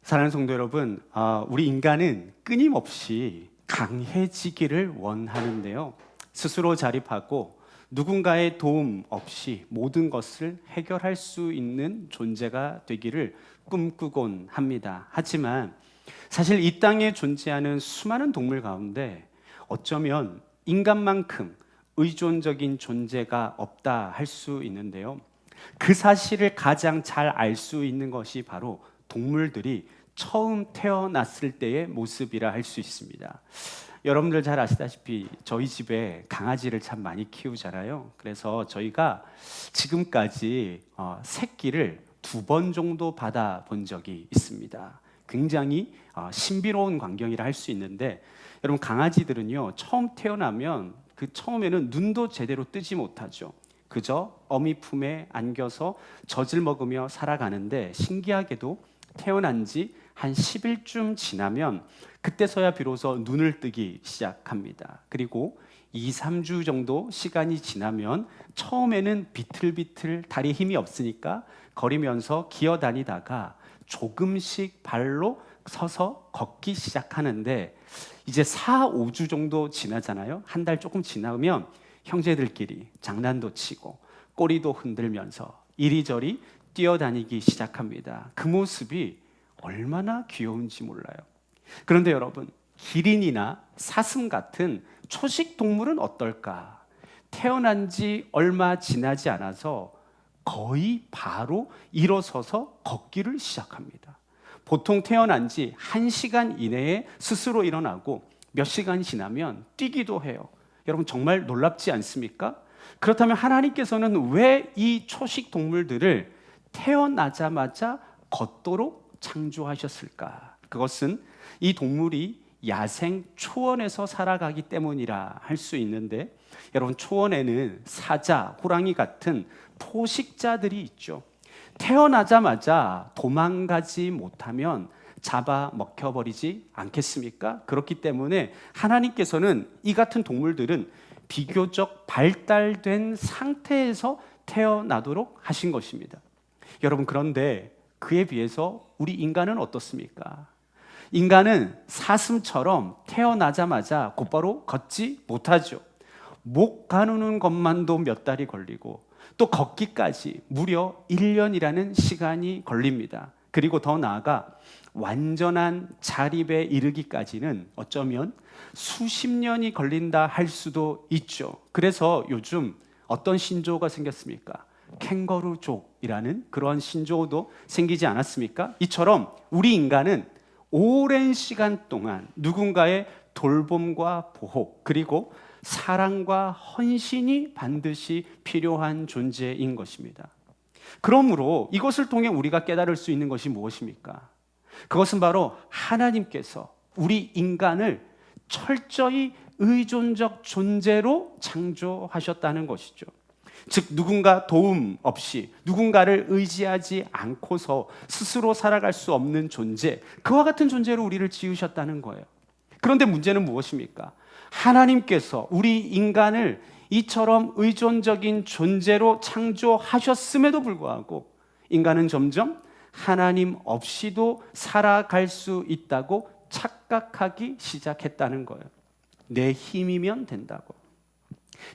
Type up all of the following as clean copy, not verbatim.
사랑하는 성도 여러분, 우리 인간은 끊임없이 강해지기를 원하는데요. 스스로 자립하고 누군가의 도움 없이 모든 것을 해결할 수 있는 존재가 되기를 꿈꾸곤 합니다. 하지만 사실 이 땅에 존재하는 수많은 동물 가운데 어쩌면 인간만큼 의존적인 존재가 없다 할 수 있는데요. 그 사실을 가장 잘 알 수 있는 것이 바로 동물들이 처음 태어났을 때의 모습이라 할 수 있습니다. 여러분들 잘 아시다시피 저희 집에 강아지를 참 많이 키우잖아요. 그래서 저희가 지금까지 새끼를 2번 정도 받아본 적이 있습니다. 굉장히 신비로운 광경이라 할 수 있는데, 여러분 강아지들은요 처음 태어나면 그 처음에는 눈도 제대로 뜨지 못하죠. 그저 어미 품에 안겨서 젖을 먹으며 살아가는데, 신기하게도 태어난 지 한 10일쯤 지나면 그때서야 비로소 눈을 뜨기 시작합니다. 그리고 2, 3주 정도 시간이 지나면 처음에는 비틀비틀 다리에 힘이 없으니까 거리면서 기어다니다가 조금씩 발로 서서 걷기 시작하는데, 이제 4, 5주 정도 지나잖아요. 한 달 조금 지나면 형제들끼리 장난도 치고 꼬리도 흔들면서 이리저리 뛰어다니기 시작합니다. 그 모습이 얼마나 귀여운지 몰라요. 그런데 여러분, 기린이나 사슴 같은 초식 동물은 어떨까? 태어난 지 얼마 지나지 않아서 거의 바로 일어서서 걷기를 시작합니다. 보통 태어난 지 1시간 이내에 스스로 일어나고 몇 시간 지나면 뛰기도 해요. 여러분 정말 놀랍지 않습니까? 그렇다면 하나님께서는 왜 이 초식 동물들을 태어나자마자 걷도록 창조하셨을까? 그것은 이 동물이 야생 초원에서 살아가기 때문이라 할 수 있는데, 여러분 초원에는 사자, 호랑이 같은 포식자들이 있죠. 태어나자마자 도망가지 못하면 잡아 먹혀버리지 않겠습니까? 그렇기 때문에 하나님께서는 이 같은 동물들은 비교적 발달된 상태에서 태어나도록 하신 것입니다. 여러분, 그런데 그에 비해서 우리 인간은 어떻습니까? 인간은 사슴처럼 태어나자마자 곧바로 걷지 못하죠. 목 가누는 것만도 몇 달이 걸리고 또 걷기까지 무려 1년이라는 시간이 걸립니다. 그리고 더 나아가 완전한 자립에 이르기까지는 어쩌면 수십 년이 걸린다 할 수도 있죠. 그래서 요즘 어떤 신조어가 생겼습니까? 캥거루족이라는 그런 신조어도 생기지 않았습니까? 이처럼 우리 인간은 오랜 시간 동안 누군가의 돌봄과 보호, 그리고 사랑과 헌신이 반드시 필요한 존재인 것입니다. 그러므로 이것을 통해 우리가 깨달을 수 있는 것이 무엇입니까? 그것은 바로 하나님께서 우리 인간을 철저히 의존적 존재로 창조하셨다는 것이죠. 즉 누군가 도움 없이 누군가를 의지하지 않고서 스스로 살아갈 수 없는 존재, 그와 같은 존재로 우리를 지으셨다는 거예요. 그런데 문제는 무엇입니까? 하나님께서 우리 인간을 이처럼 의존적인 존재로 창조하셨음에도 불구하고 인간은 점점 하나님 없이도 살아갈 수 있다고 착각하기 시작했다는 거예요. 내 힘이면 된다고,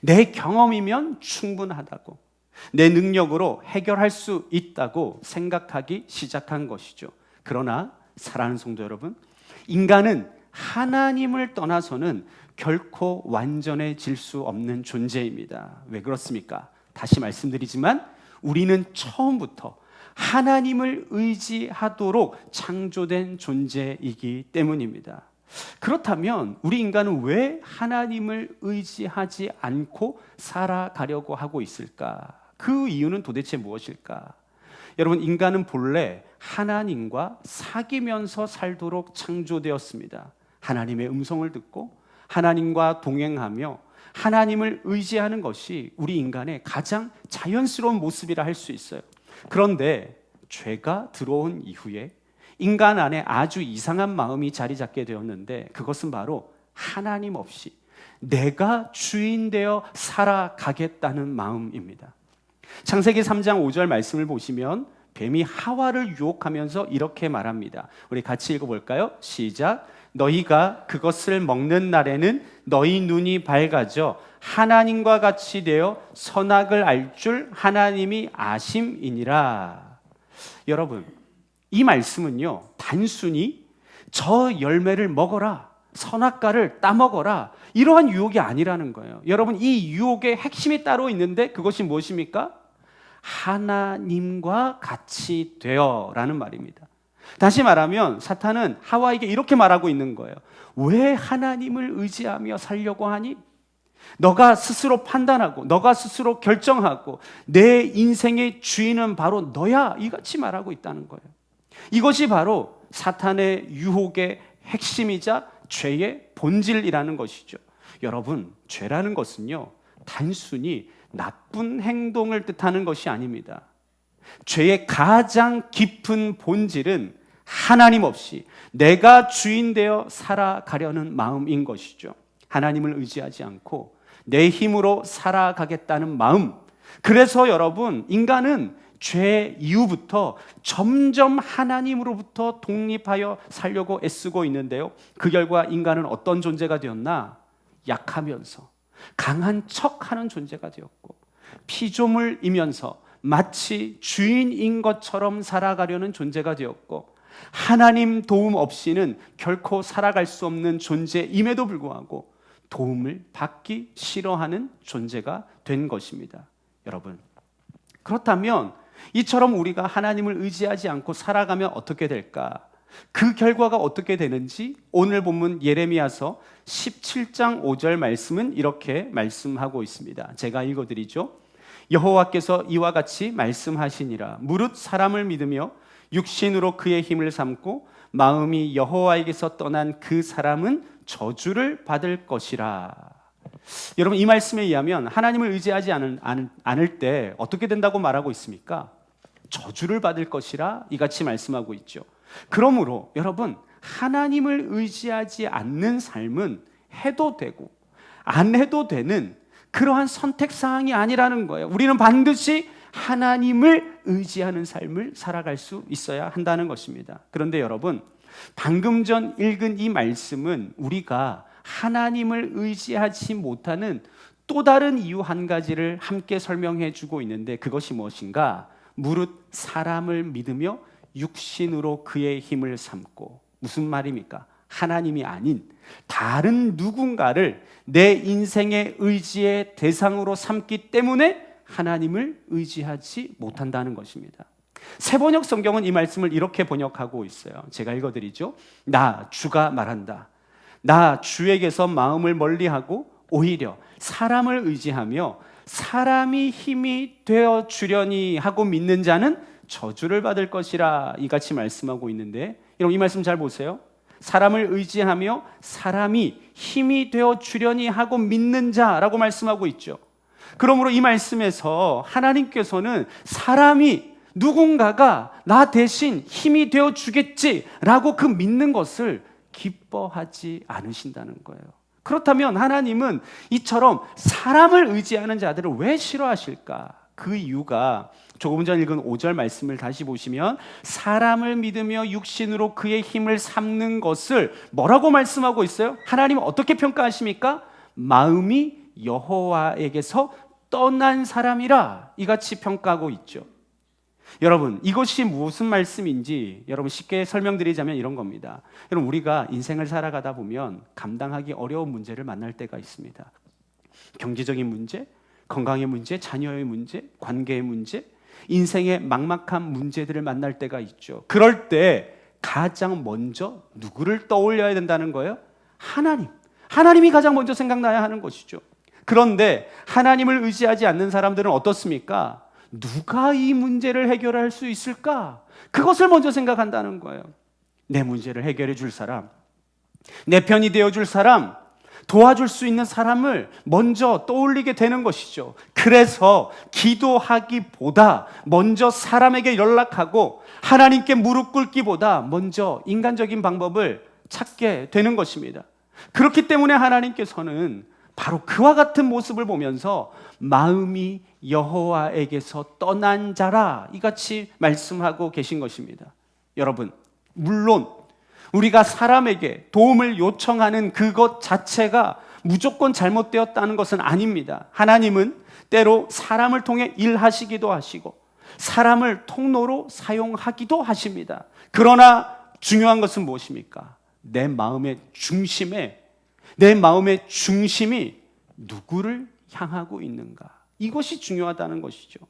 내 경험이면 충분하다고, 내 능력으로 해결할 수 있다고 생각하기 시작한 것이죠. 그러나 사랑하는 성도 여러분, 인간은 하나님을 떠나서는 결코 완전해질 수 없는 존재입니다. 왜 그렇습니까? 다시 말씀드리지만 우리는 처음부터 하나님을 의지하도록 창조된 존재이기 때문입니다. 그렇다면 우리 인간은 왜 하나님을 의지하지 않고 살아가려고 하고 있을까? 그 이유는 도대체 무엇일까? 여러분, 인간은 본래 하나님과 사귀면서 살도록 창조되었습니다. 하나님의 음성을 듣고 하나님과 동행하며 하나님을 의지하는 것이 우리 인간의 가장 자연스러운 모습이라 할 수 있어요. 그런데 죄가 들어온 이후에 인간 안에 아주 이상한 마음이 자리 잡게 되었는데, 그것은 바로 하나님 없이 내가 주인 되어 살아가겠다는 마음입니다. 창세기 3장 5절 말씀을 보시면 뱀이 하와를 유혹하면서 이렇게 말합니다. 우리 같이 읽어볼까요? 시작. 너희가 그것을 먹는 날에는 너희 눈이 밝아져 하나님과 같이 되어 선악을 알 줄 하나님이 아심이니라. 여러분, 이 말씀은요, 단순히 저 열매를 먹어라, 선악과를 따먹어라, 이러한 유혹이 아니라는 거예요. 여러분, 이 유혹의 핵심이 따로 있는데 그것이 무엇입니까? 하나님과 같이 되어라는 말입니다. 다시 말하면 사탄은 하와에게 이렇게 말하고 있는 거예요. 왜 하나님을 의지하며 살려고 하니? 너가 스스로 판단하고 너가 스스로 결정하고 내 인생의 주인은 바로 너야, 이같이 말하고 있다는 거예요. 이것이 바로 사탄의 유혹의 핵심이자 죄의 본질이라는 것이죠. 여러분, 죄라는 것은요, 단순히 나쁜 행동을 뜻하는 것이 아닙니다. 죄의 가장 깊은 본질은 하나님 없이 내가 주인 되어 살아가려는 마음인 것이죠. 하나님을 의지하지 않고 내 힘으로 살아가겠다는 마음. 그래서 여러분, 인간은 죄 이후부터 점점 하나님으로부터 독립하여 살려고 애쓰고 있는데요, 그 결과 인간은 어떤 존재가 되었나? 약하면서 강한 척하는 존재가 되었고, 피조물이면서 마치 주인인 것처럼 살아가려는 존재가 되었고, 하나님 도움 없이는 결코 살아갈 수 없는 존재임에도 불구하고 도움을 받기 싫어하는 존재가 된 것입니다. 여러분, 그렇다면 이처럼 우리가 하나님을 의지하지 않고 살아가면 어떻게 될까? 그 결과가 어떻게 되는지 오늘 본문 예레미야서 17장 5절 말씀은 이렇게 말씀하고 있습니다. 제가 읽어드리죠. 여호와께서 이와 같이 말씀하시니라. 무릇 사람을 믿으며 육신으로 그의 힘을 삼고 마음이 여호와에게서 떠난 그 사람은 저주를 받을 것이라. 여러분, 이 말씀에 의하면 하나님을 의지하지 않을 때 어떻게 된다고 말하고 있습니까? 저주를 받을 것이라 이같이 말씀하고 있죠. 그러므로 여러분, 하나님을 의지하지 않는 삶은 해도 되고 안 해도 되는 그러한 선택사항이 아니라는 거예요. 우리는 반드시 하나님을 의지하는 삶을 살아갈 수 있어야 한다는 것입니다. 그런데 여러분, 방금 전 읽은 이 말씀은 우리가 하나님을 의지하지 못하는 또 다른 이유 한 가지를 함께 설명해 주고 있는데, 그것이 무엇인가? 무릇 사람을 믿으며 육신으로 그의 힘을 삼고. 무슨 말입니까? 하나님이 아닌 다른 누군가를 내 인생의 의지의 대상으로 삼기 때문에 하나님을 의지하지 못한다는 것입니다. 세번역 성경은 이 말씀을 이렇게 번역하고 있어요. 제가 읽어드리죠. 나 주가 말한다. 나 주에게서 마음을 멀리하고 오히려 사람을 의지하며 사람이 힘이 되어 주려니 하고 믿는 자는 저주를 받을 것이라, 이같이 말씀하고 있는데, 여러분 이 말씀 잘 보세요. 사람을 의지하며 사람이 힘이 되어 주려니 하고 믿는 자라고 말씀하고 있죠. 그러므로 이 말씀에서 하나님께서는 사람이, 누군가가 나 대신 힘이 되어 주겠지라고 그 믿는 것을 기뻐하지 않으신다는 거예요. 그렇다면 하나님은 이처럼 사람을 의지하는 자들을 왜 싫어하실까? 그 이유가 조금 전 읽은 5절 말씀을 다시 보시면 사람을 믿으며 육신으로 그의 힘을 삼는 것을 뭐라고 말씀하고 있어요? 하나님은 어떻게 평가하십니까? 마음이 여호와에게서 떠난 사람이라, 이같이 평가하고 있죠. 여러분, 이것이 무슨 말씀인지 여러분 쉽게 설명드리자면 이런 겁니다. 여러분, 우리가 인생을 살아가다 보면 감당하기 어려운 문제를 만날 때가 있습니다. 경제적인 문제, 건강의 문제, 자녀의 문제, 관계의 문제, 인생의 막막한 문제들을 만날 때가 있죠. 그럴 때 가장 먼저 누구를 떠올려야 된다는 거예요? 하나님. 하나님이 가장 먼저 생각나야 하는 것이죠. 그런데 하나님을 의지하지 않는 사람들은 어떻습니까? 누가 이 문제를 해결할 수 있을까? 그것을 먼저 생각한다는 거예요. 내 문제를 해결해 줄 사람, 내 편이 되어 줄 사람, 도와줄 수 있는 사람을 먼저 떠올리게 되는 것이죠. 그래서 기도하기보다 먼저 사람에게 연락하고 하나님께 무릎 꿇기보다 먼저 인간적인 방법을 찾게 되는 것입니다. 그렇기 때문에 하나님께서는 바로 그와 같은 모습을 보면서 마음이 여호와에게서 떠난 자라 이같이 말씀하고 계신 것입니다. 여러분, 물론 우리가 사람에게 도움을 요청하는 그것 자체가 무조건 잘못되었다는 것은 아닙니다. 하나님은 때로 사람을 통해 일하시기도 하시고 사람을 통로로 사용하기도 하십니다. 그러나 중요한 것은 무엇입니까? 내 마음의 중심이 누구를 향하고 있는가? 이것이 중요하다는 것이죠.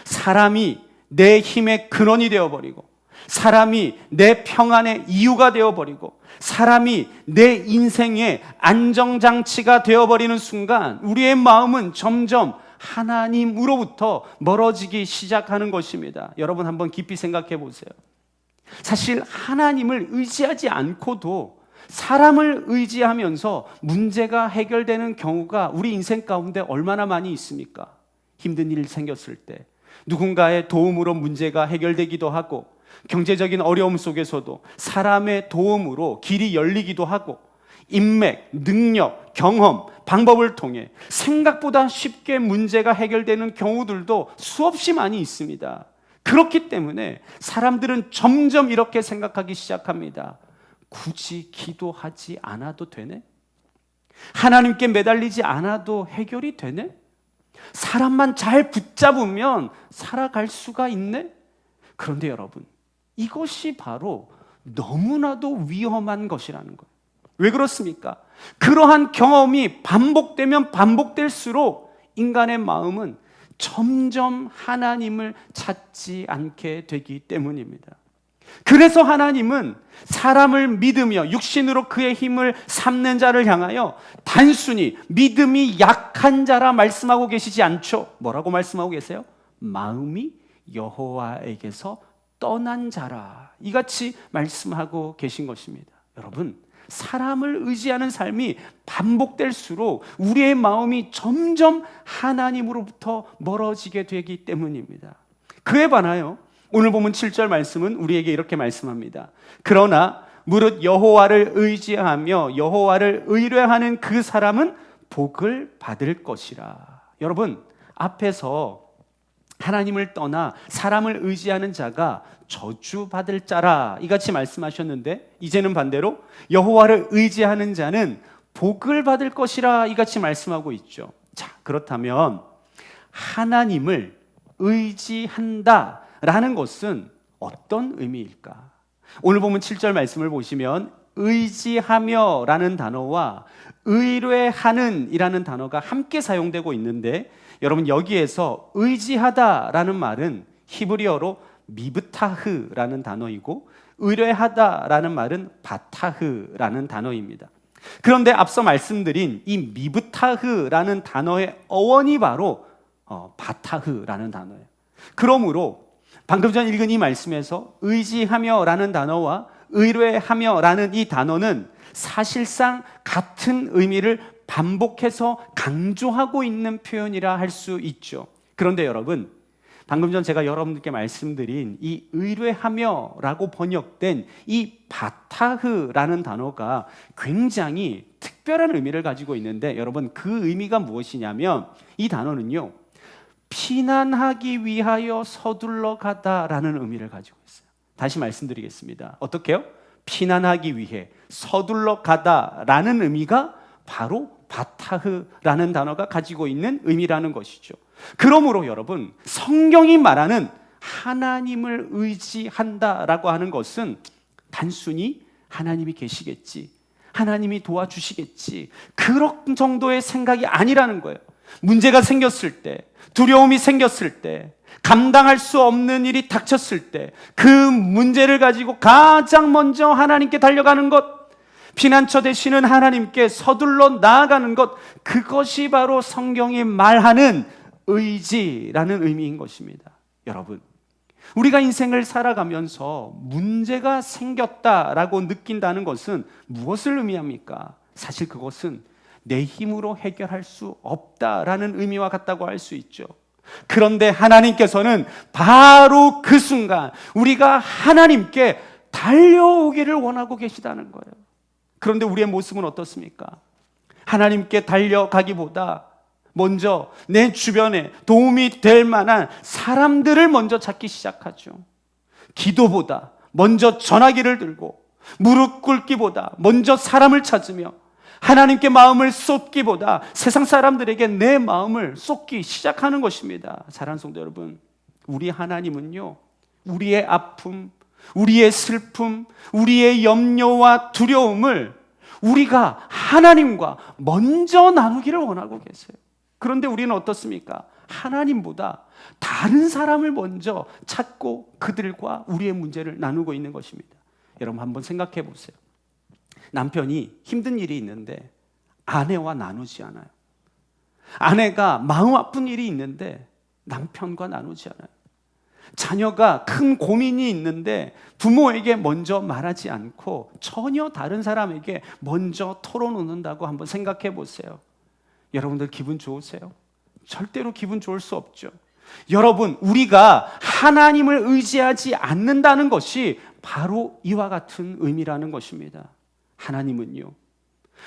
사람이 내 힘의 근원이 되어버리고, 사람이 내 평안의 이유가 되어버리고, 사람이 내 인생의 안정장치가 되어버리는 순간 우리의 마음은 점점 하나님으로부터 멀어지기 시작하는 것입니다. 여러분 한번 깊이 생각해 보세요. 사실 하나님을 의지하지 않고도 사람을 의지하면서 문제가 해결되는 경우가 우리 인생 가운데 얼마나 많이 있습니까? 힘든 일 생겼을 때 누군가의 도움으로 문제가 해결되기도 하고, 경제적인 어려움 속에서도 사람의 도움으로 길이 열리기도 하고, 인맥, 능력, 경험, 방법을 통해 생각보다 쉽게 문제가 해결되는 경우들도 수없이 많이 있습니다. 그렇기 때문에 사람들은 점점 이렇게 생각하기 시작합니다. 굳이 기도하지 않아도 되네? 하나님께 매달리지 않아도 해결이 되네? 사람만 잘 붙잡으면 살아갈 수가 있네? 그런데 여러분, 이것이 바로 너무나도 위험한 것이라는 거예요. 왜 그렇습니까? 그러한 경험이 반복되면 반복될수록 인간의 마음은 점점 하나님을 찾지 않게 되기 때문입니다. 그래서 하나님은 사람을 믿으며 육신으로 그의 힘을 삼는 자를 향하여 단순히 믿음이 약한 자라 말씀하고 계시지 않죠. 뭐라고 말씀하고 계세요? 마음이 여호와에게서 떠난 자라 이같이 말씀하고 계신 것입니다. 여러분, 사람을 의지하는 삶이 반복될수록 우리의 마음이 점점 하나님으로부터 멀어지게 되기 때문입니다. 그에 반하여 오늘 보면 7절 말씀은 우리에게 이렇게 말씀합니다. 그러나 무릇 여호와를 의지하며 여호와를 의뢰하는 그 사람은 복을 받을 것이라. 여러분, 앞에서 하나님을 떠나 사람을 의지하는 자가 저주받을 자라 이같이 말씀하셨는데, 이제는 반대로 여호와를 의지하는 자는 복을 받을 것이라 이같이 말씀하고 있죠. 자, 그렇다면 하나님을 의지한다라는 것은 어떤 의미일까? 오늘 보면 7절 말씀을 보시면 의지하며 라는 단어와 의뢰하는 이라는 단어가 함께 사용되고 있는데, 여러분 여기에서 의지하다라는 말은 히브리어로 미브타흐라는 단어이고 의뢰하다라는 말은 바타흐라는 단어입니다. 그런데 앞서 말씀드린 이 미브타흐라는 단어의 어원이 바로 바타흐라는 단어예요. 그러므로 방금 전 읽은 이 말씀에서 의지하며라는 단어와 의뢰하며라는 이 단어는 사실상 같은 의미를 반복해서 강조하고 있는 표현이라 할 수 있죠. 그런데 여러분, 방금 전 제가 여러분들께 말씀드린 이 의뢰하며라고 번역된 이 바타흐라는 단어가 굉장히 특별한 의미를 가지고 있는데, 여러분 그 의미가 무엇이냐면 이 단어는요, 피난하기 위하여 서둘러 가다라는 의미를 가지고 있어요. 다시 말씀드리겠습니다. 어떻게요? 피난하기 위해 서둘러 가다라는 의미가 바로 바타흐라는 단어가 가지고 있는 의미라는 것이죠. 그러므로 여러분, 성경이 말하는 하나님을 의지한다라고 하는 것은 단순히 하나님이 계시겠지, 하나님이 도와주시겠지, 그런 정도의 생각이 아니라는 거예요. 문제가 생겼을 때, 두려움이 생겼을 때, 감당할 수 없는 일이 닥쳤을 때 그 문제를 가지고 가장 먼저 하나님께 달려가는 것, 피난처 되시는 하나님께 서둘러 나아가는 것, 그것이 바로 성경이 말하는 의지라는 의미인 것입니다. 여러분, 우리가 인생을 살아가면서 문제가 생겼다라고 느낀다는 것은 무엇을 의미합니까? 사실 그것은 내 힘으로 해결할 수 없다라는 의미와 같다고 할 수 있죠. 그런데 하나님께서는 바로 그 순간 우리가 하나님께 달려오기를 원하고 계시다는 거예요. 그런데 우리의 모습은 어떻습니까? 하나님께 달려가기보다 먼저 내 주변에 도움이 될 만한 사람들을 먼저 찾기 시작하죠. 기도보다 먼저 전화기를 들고 무릎 꿇기보다 먼저 사람을 찾으며 하나님께 마음을 쏟기보다 세상 사람들에게 내 마음을 쏟기 시작하는 것입니다. 사랑하는 성도 여러분, 우리 하나님은요, 우리의 아픔, 우리의 슬픔, 우리의 염려와 두려움을 우리가 하나님과 먼저 나누기를 원하고 계세요. 그런데 우리는 어떻습니까? 하나님보다 다른 사람을 먼저 찾고 그들과 우리의 문제를 나누고 있는 것입니다. 여러분 한번 생각해 보세요. 남편이 힘든 일이 있는데 아내와 나누지 않아요. 아내가 마음 아픈 일이 있는데 남편과 나누지 않아요. 자녀가 큰 고민이 있는데 부모에게 먼저 말하지 않고 전혀 다른 사람에게 먼저 털어놓는다고 한번 생각해 보세요. 여러분들 기분 좋으세요? 절대로 기분 좋을 수 없죠. 여러분, 우리가 하나님을 의지하지 않는다는 것이 바로 이와 같은 의미라는 것입니다. 하나님은요,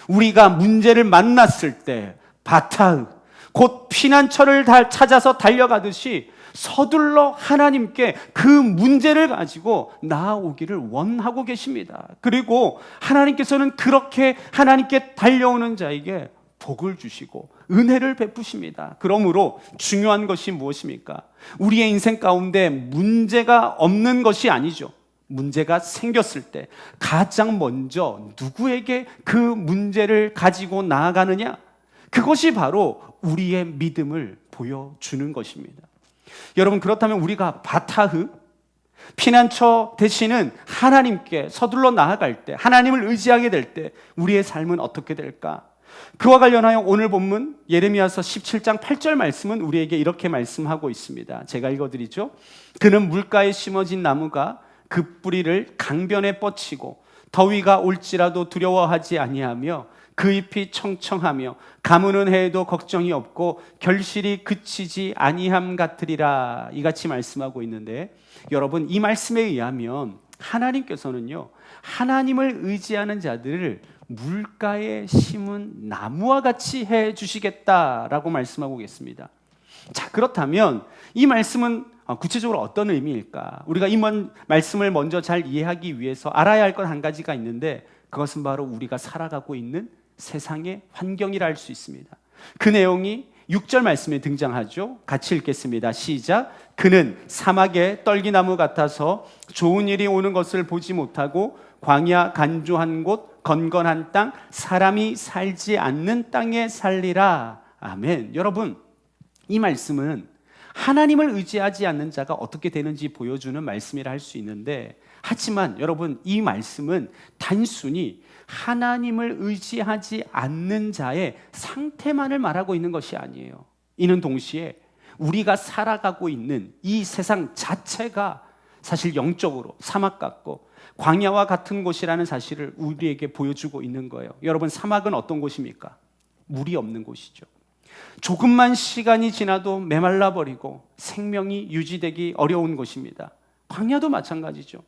우리가 문제를 만났을 때 바타흐, 곧 피난처를 찾아서 달려가듯이 서둘러 하나님께 그 문제를 가지고 나아오기를 원하고 계십니다. 그리고 하나님께서는 그렇게 하나님께 달려오는 자에게 복을 주시고 은혜를 베푸십니다. 그러므로 중요한 것이 무엇입니까? 우리의 인생 가운데 문제가 없는 것이 아니죠. 문제가 생겼을 때 가장 먼저 누구에게 그 문제를 가지고 나아가느냐? 그것이 바로 우리의 믿음을 보여주는 것입니다. 여러분, 그렇다면 우리가 바타흐, 피난처 되시는 하나님께 서둘러 나아갈 때, 하나님을 의지하게 될 때 우리의 삶은 어떻게 될까? 그와 관련하여 오늘 본문 예레미야서 17장 8절 말씀은 우리에게 이렇게 말씀하고 있습니다. 제가 읽어드리죠. 그는 물가에 심어진 나무가 그 뿌리를 강변에 뻗치고 더위가 올지라도 두려워하지 아니하며 그 잎이 청청하며 가무는 해에도 걱정이 없고 결실이 그치지 아니함 같으리라. 이같이 말씀하고 있는데, 여러분, 이 말씀에 의하면 하나님께서는요, 하나님을 의지하는 자들을 물가에 심은 나무와 같이 해 주시겠다라고 말씀하고 계십니다. 자, 그렇다면 이 말씀은 구체적으로 어떤 의미일까? 우리가 이 말씀을 먼저 잘 이해하기 위해서 알아야 할 것 한 가지가 있는데, 그것은 바로 우리가 살아가고 있는 세상의 환경이라 할 수 있습니다. 그 내용이 6절 말씀에 등장하죠. 같이 읽겠습니다. 시작. 그는 사막의 떨기나무 같아서 좋은 일이 오는 것을 보지 못하고 광야 간조한 곳 건건한 땅 사람이 살지 않는 땅에 살리라. 아멘. 여러분, 이 말씀은 하나님을 의지하지 않는 자가 어떻게 되는지 보여주는 말씀이라 할 수 있는데, 하지만 여러분, 이 말씀은 단순히 하나님을 의지하지 않는 자의 상태만을 말하고 있는 것이 아니에요. 이는 동시에 우리가 살아가고 있는 이 세상 자체가 사실 영적으로 사막 같고 광야와 같은 곳이라는 사실을 우리에게 보여주고 있는 거예요. 여러분, 사막은 어떤 곳입니까? 물이 없는 곳이죠. 조금만 시간이 지나도 메말라 버리고 생명이 유지되기 어려운 곳입니다. 광야도 마찬가지죠.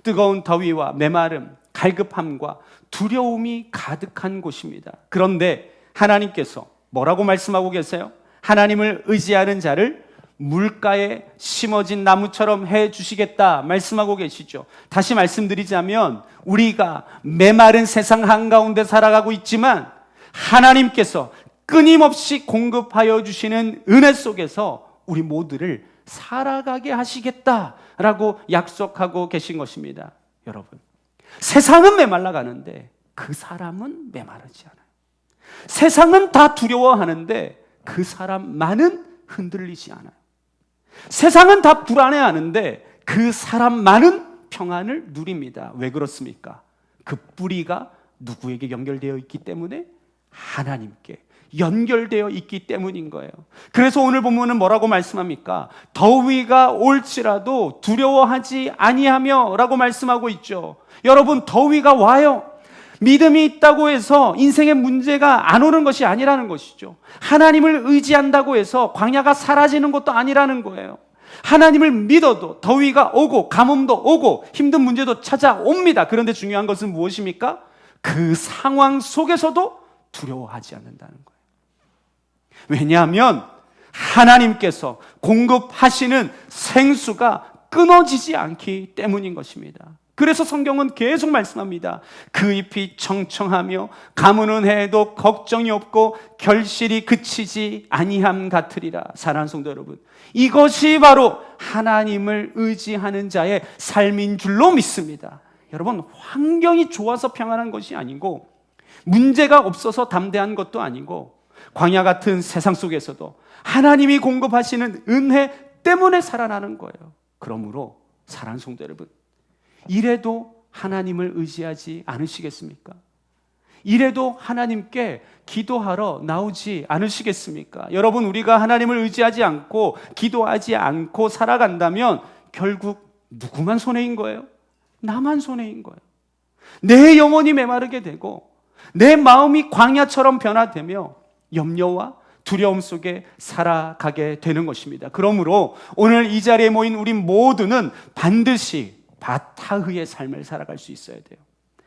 뜨거운 더위와 메마름, 갈급함과 두려움이 가득한 곳입니다. 그런데 하나님께서 뭐라고 말씀하고 계세요? 하나님을 의지하는 자를 물가에 심어진 나무처럼 해 주시겠다 말씀하고 계시죠. 다시 말씀드리자면, 우리가 메마른 세상 한가운데 살아가고 있지만 하나님께서 끊임없이 공급하여 주시는 은혜 속에서 우리 모두를 살아가게 하시겠다라고 약속하고 계신 것입니다. 여러분, 세상은 메말라가는데 그 사람은 메마르지 않아요. 세상은 다 두려워하는데 그 사람만은 흔들리지 않아요. 세상은 다 불안해하는데 그 사람만은 평안을 누립니다. 왜 그렇습니까? 그 뿌리가 누구에게 연결되어 있기 때문에? 하나님께 연결되어 있기 때문인 거예요. 그래서 오늘 본문은 뭐라고 말씀합니까? 더위가 올지라도 두려워하지 아니하며 라고 말씀하고 있죠. 여러분, 더위가 와요. 믿음이 있다고 해서 인생의 문제가 안 오는 것이 아니라는 것이죠. 하나님을 의지한다고 해서 광야가 사라지는 것도 아니라는 거예요. 하나님을 믿어도 더위가 오고 가뭄도 오고 힘든 문제도 찾아옵니다. 그런데 중요한 것은 무엇입니까? 그 상황 속에서도 두려워하지 않는다는 거예요. 왜냐하면 하나님께서 공급하시는 생수가 끊어지지 않기 때문인 것입니다. 그래서 성경은 계속 말씀합니다. 그 잎이 청청하며 가무는 해에도 걱정이 없고 결실이 그치지 아니함 같으리라. 사랑하는 성도 여러분, 이것이 바로 하나님을 의지하는 자의 삶인 줄로 믿습니다. 여러분, 환경이 좋아서 평안한 것이 아니고, 문제가 없어서 담대한 것도 아니고, 광야 같은 세상 속에서도 하나님이 공급하시는 은혜 때문에 살아나는 거예요. 그러므로 사랑하는 성도 여러분, 이래도 하나님을 의지하지 않으시겠습니까? 이래도 하나님께 기도하러 나오지 않으시겠습니까? 여러분, 우리가 하나님을 의지하지 않고 기도하지 않고 살아간다면 결국 누구만 손해인 거예요? 나만 손해인 거예요. 내 영혼이 메마르게 되고 내 마음이 광야처럼 변화되며 염려와 두려움 속에 살아가게 되는 것입니다. 그러므로 오늘 이 자리에 모인 우리 모두는 반드시 바타흐의 삶을 살아갈 수 있어야 돼요.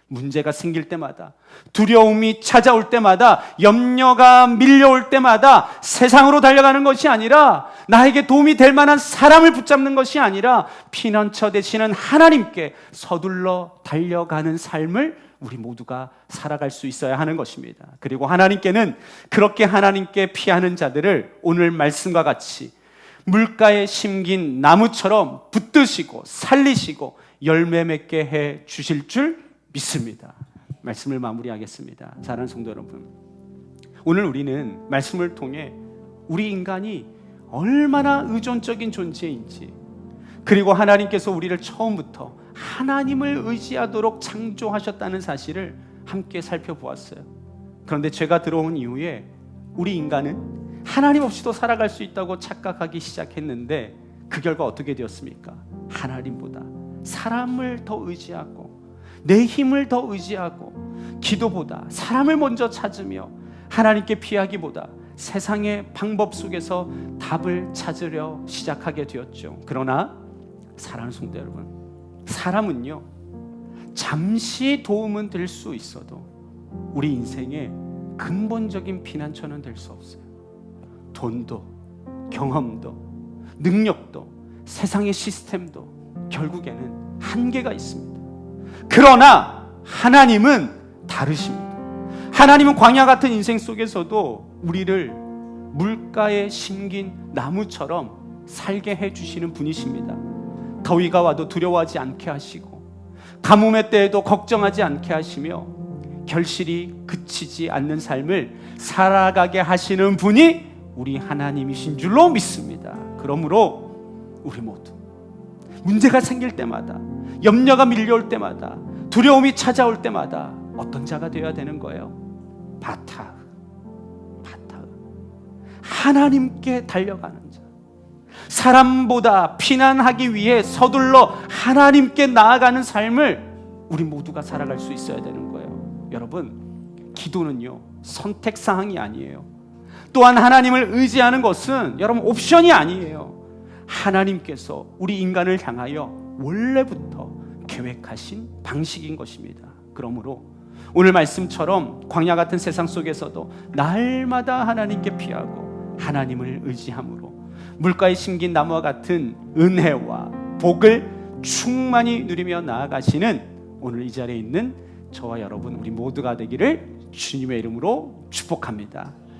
문제가 생길 때마다, 두려움이 찾아올 때마다, 염려가 밀려올 때마다 세상으로 달려가는 것이 아니라, 나에게 도움이 될 만한 사람을 붙잡는 것이 아니라 피난처 되시는 하나님께 서둘러 달려가는 삶을 우리 모두가 살아갈 수 있어야 하는 것입니다. 그리고 하나님께는 그렇게 하나님께 피하는 자들을 오늘 말씀과 같이 물가에 심긴 나무처럼 붙드시고 살리시고 열매 맺게 해 주실 줄 믿습니다. 말씀을 마무리하겠습니다. 사랑하는 성도 여러분, 오늘 우리는 말씀을 통해 우리 인간이 얼마나 의존적인 존재인지, 그리고 하나님께서 우리를 처음부터 하나님을 의지하도록 창조하셨다는 사실을 함께 살펴보았어요. 그런데 죄가 들어온 이후에 우리 인간은 하나님 없이도 살아갈 수 있다고 착각하기 시작했는데, 그 결과 어떻게 되었습니까? 하나님보다 사람을 더 의지하고 내 힘을 더 의지하고 기도보다 사람을 먼저 찾으며 하나님께 피하기보다 세상의 방법 속에서 답을 찾으려 시작하게 되었죠. 그러나 사랑하는 성도 여러분, 사람은요, 잠시 도움은 될 수 있어도 우리 인생의 근본적인 피난처는 될 수 없어요. 돈도, 경험도, 능력도, 세상의 시스템도 결국에는 한계가 있습니다. 그러나 하나님은 다르십니다. 하나님은 광야 같은 인생 속에서도 우리를 물가에 심긴 나무처럼 살게 해주시는 분이십니다. 더위가 와도 두려워하지 않게 하시고, 가뭄의 때에도 걱정하지 않게 하시며, 결실이 그치지 않는 삶을 살아가게 하시는 분이 우리 하나님이신 줄로 믿습니다. 그러므로 우리 모두 문제가 생길 때마다, 염려가 밀려올 때마다, 두려움이 찾아올 때마다 어떤 자가 되어야 되는 거예요? 바타흐. 하나님께 달려가는 자, 사람보다 피난하기 위해 서둘러 하나님께 나아가는 삶을 우리 모두가 살아갈 수 있어야 되는 거예요. 여러분, 기도는요, 선택사항이 아니에요. 또한 하나님을 의지하는 것은 여러분 옵션이 아니에요. 하나님께서 우리 인간을 향하여 원래부터 계획하신 방식인 것입니다. 그러므로 오늘 말씀처럼 광야 같은 세상 속에서도 날마다 하나님께 피하고 하나님을 의지함으로 물가에 심긴 나무와 같은 은혜와 복을 충만히 누리며 나아가시는 오늘 이 자리에 있는 저와 여러분, 우리 모두가 되기를 주님의 이름으로 축복합니다.